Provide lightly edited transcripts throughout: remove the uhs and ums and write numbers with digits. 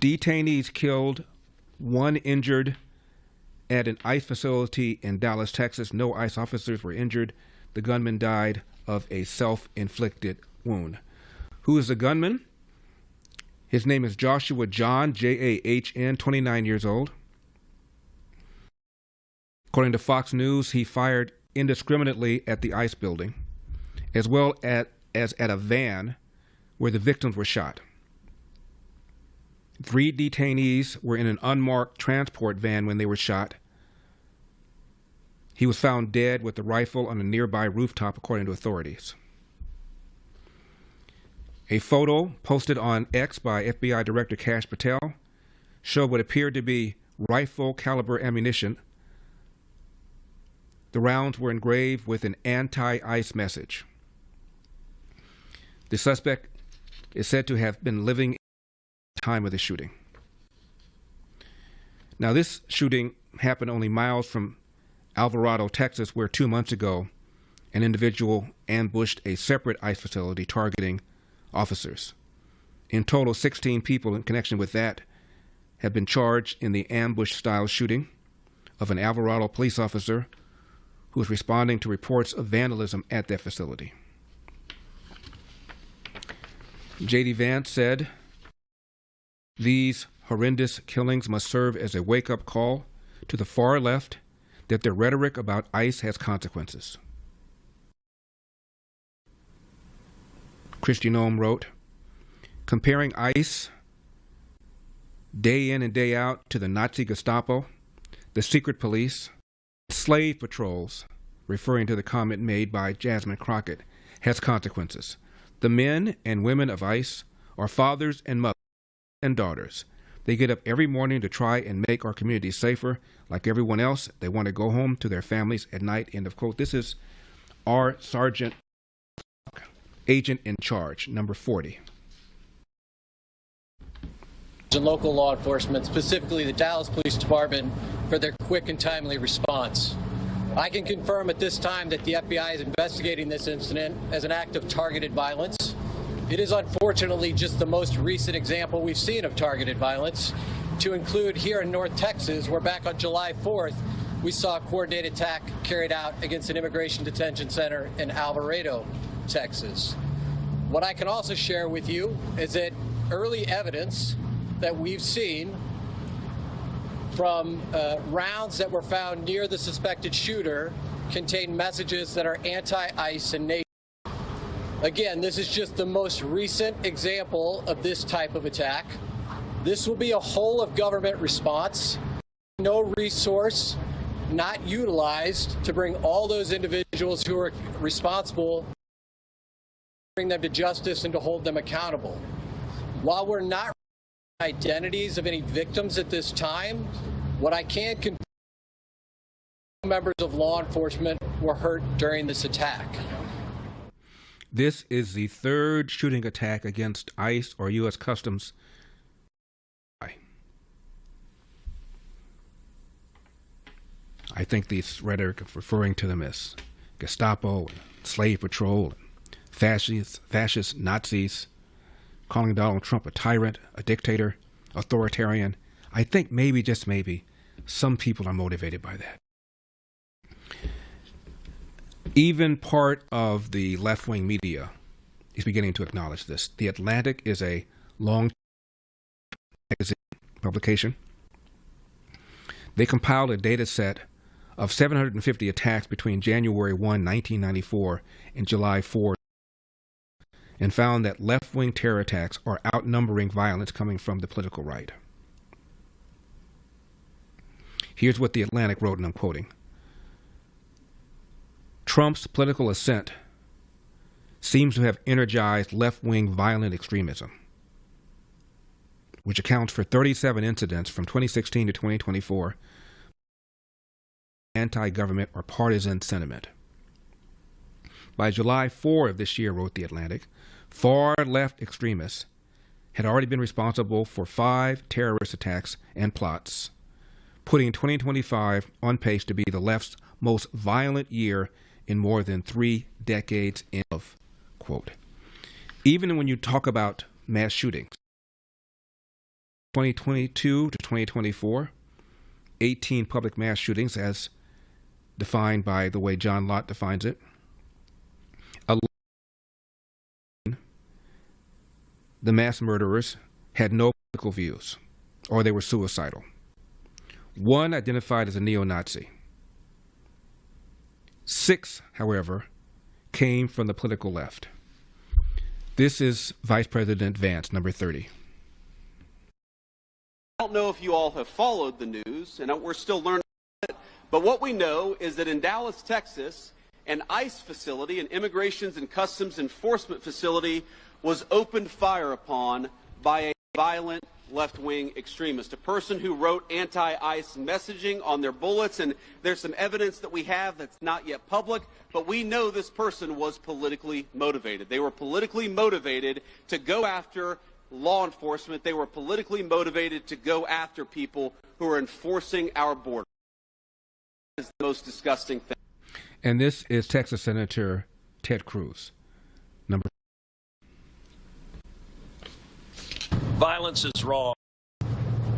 Detainees killed, one injured at an ICE facility in Dallas, Texas. No ICE officers were injured. The gunman died of a self-inflicted wound. Who is the gunman? His name is Joshua John, Jahn, 29 years old. According to Fox News, he fired indiscriminately at the ICE building, as well as at a van where the victims were shot. 3 detainees were in an unmarked transport van when they were shot. He was found dead with a rifle on a nearby rooftop, according to authorities. A photo posted on X by FBI Director Kash Patel showed what appeared to be rifle caliber ammunition. The rounds were engraved with an anti-ICE message. The suspect is said to have been living at the time of the shooting. Now, this shooting happened only miles from Alvarado, Texas, where 2 months ago an individual ambushed a separate ICE facility targeting officers. In total, 16 people in connection with that have been charged in the ambush-style shooting of an Alvarado police officer who was responding to reports of vandalism at that facility. J.D. Vance said, "These horrendous killings must serve as a wake-up call to the far left that their rhetoric about ICE has consequences." Christy Noem wrote, comparing ICE day in and day out to the Nazi Gestapo, the secret police, slave patrols, referring to the comment made by Jasmine Crockett, has consequences. The men and women of ICE are fathers and mothers and daughters. They get up every morning to try and make our community safer. Like everyone else, they want to go home to their families at night. End of quote. This is our Sergeant Agent in Charge, number 40. And local law enforcement, specifically the Dallas Police Department, for their quick and timely response. I can confirm at this time that the FBI is investigating this incident as an act of targeted violence. It is unfortunately just the most recent example we've seen of targeted violence, to include here in North Texas, where back on July 4th, we saw a coordinated attack carried out against an immigration detention center in Alvarado, Texas. What I can also share with you is that early evidence that we've seen from rounds that were found near the suspected shooter contain messages that are anti-ICE in nature. Again, this is just the most recent example of this type of attack. This will be a whole of government response. No resource not utilized to bring all those individuals who are responsible, bring them to justice and to hold them accountable. While we're not identities of any victims at this time, what I can confirm, members of law enforcement were hurt during this attack. This is the third shooting attack against ICE or U.S. Customs. I think this rhetoric of referring to them as Gestapo, and slave patrol, and fascist Nazis, calling Donald Trump a tyrant, a dictator, authoritarian. I think maybe, just maybe, some people are motivated by that. Even part of the left-wing media is beginning to acknowledge this. The Atlantic is a long publication. They compiled a data set of 750 attacks between January 1, 1994 and July 4, and found that left-wing terror attacks are outnumbering violence coming from the political right. Here's what the Atlantic wrote, and I'm quoting. Trump's political ascent seems to have energized left-wing violent extremism, which accounts for 37 incidents from 2016 to 2024, anti-government or partisan sentiment. By July 4 of this year, wrote the Atlantic, far-left extremists had already been responsible for 5 terrorist attacks and plots, putting 2025 on pace to be the left's most violent year in more than 3 decades. End of quote. Even when you talk about mass shootings, 2022 to 2024, 18 public mass shootings as defined by the way John Lott defines it. 11, the mass murderers had no political views, or they were suicidal. 1 identified as a neo-Nazi. 6, however, came from the political left. This is Vice President Vance, number 30. I don't know if you all have followed the news, and we're still learning about it, but what we know is that in Dallas, Texas, an ICE facility, an Immigrations and Customs Enforcement facility, was opened fire upon by a violent left-wing extremist, a person who wrote anti-ICE messaging on their bullets, and there's some evidence that we have that's not yet public, but we know this person was politically motivated. They were politically motivated to go after law enforcement. They were politically motivated to go after people who are enforcing our border. That is the most disgusting thing. And this is Texas Senator Ted Cruz. Number. Violence is wrong.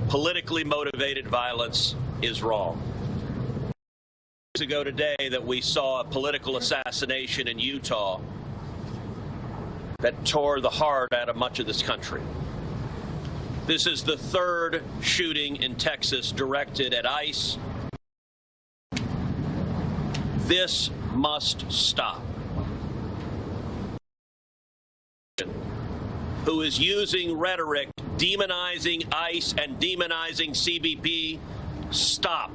Politically motivated violence is wrong. Years ago today that we saw a political assassination in Utah that tore the heart out of much of this country. This is the 3rd shooting in Texas directed at ICE. This must stop. Who is using rhetoric demonizing ICE and demonizing CBP, stop.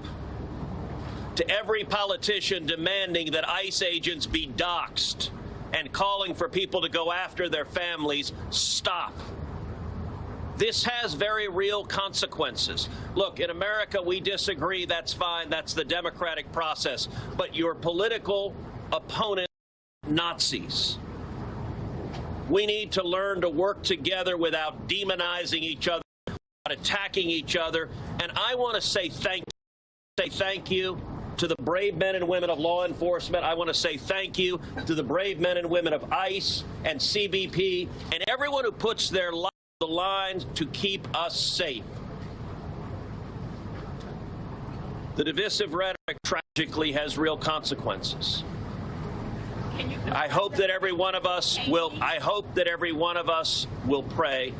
To every politician demanding that ICE agents be doxxed and calling for people to go after their families, stop. This has very real consequences. Look, in America, we disagree. That's fine. That's the democratic process. But your political opponents are Nazis. We need to learn to work together without demonizing each other, without attacking each other. And I want to say thank you to the brave men and women of law enforcement. I want to say thank you to the brave men and women of ICE and CBP and everyone who puts their life on the line to keep us safe. The divisive rhetoric tragically has real consequences. I hope that every one of us will pray,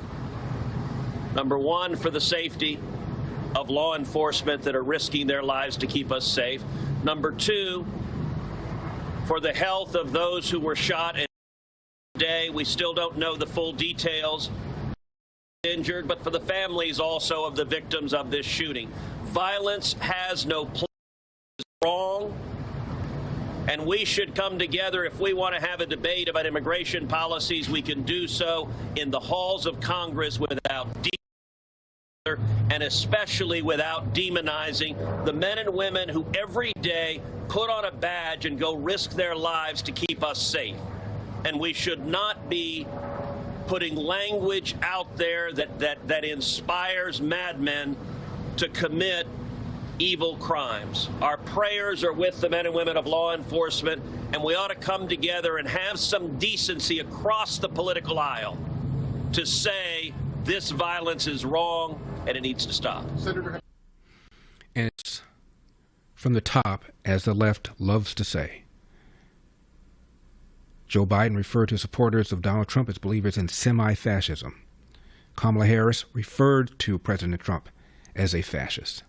number one, for the safety of law enforcement that are risking their lives to keep us safe. Number two, for the health of those who were shot today. We still don't know the full details. Injured, but for the families also of the victims of this shooting. Violence has no place. It's wrong. And we should come together. If we want to have a debate about immigration policies, we can do so in the halls of Congress without and especially without demonizing the men and women who every day put on a badge and go risk their lives to keep us safe. And we should not be putting language out there that inspires madmen to commit evil crimes. Our prayers are with the men and women of law enforcement, and we ought to come together and have some decency across the political aisle to say this violence is wrong and it needs to stop. Senator. And it's from the top, as the left loves to say. Joe Biden referred to supporters of Donald Trump as believers in semi-fascism. Kamala Harris referred to President Trump as a fascist.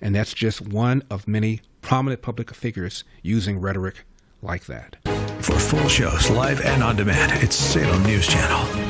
And that's just one of many prominent public figures using rhetoric like that. For full shows, live and on demand, it's Salem News Channel.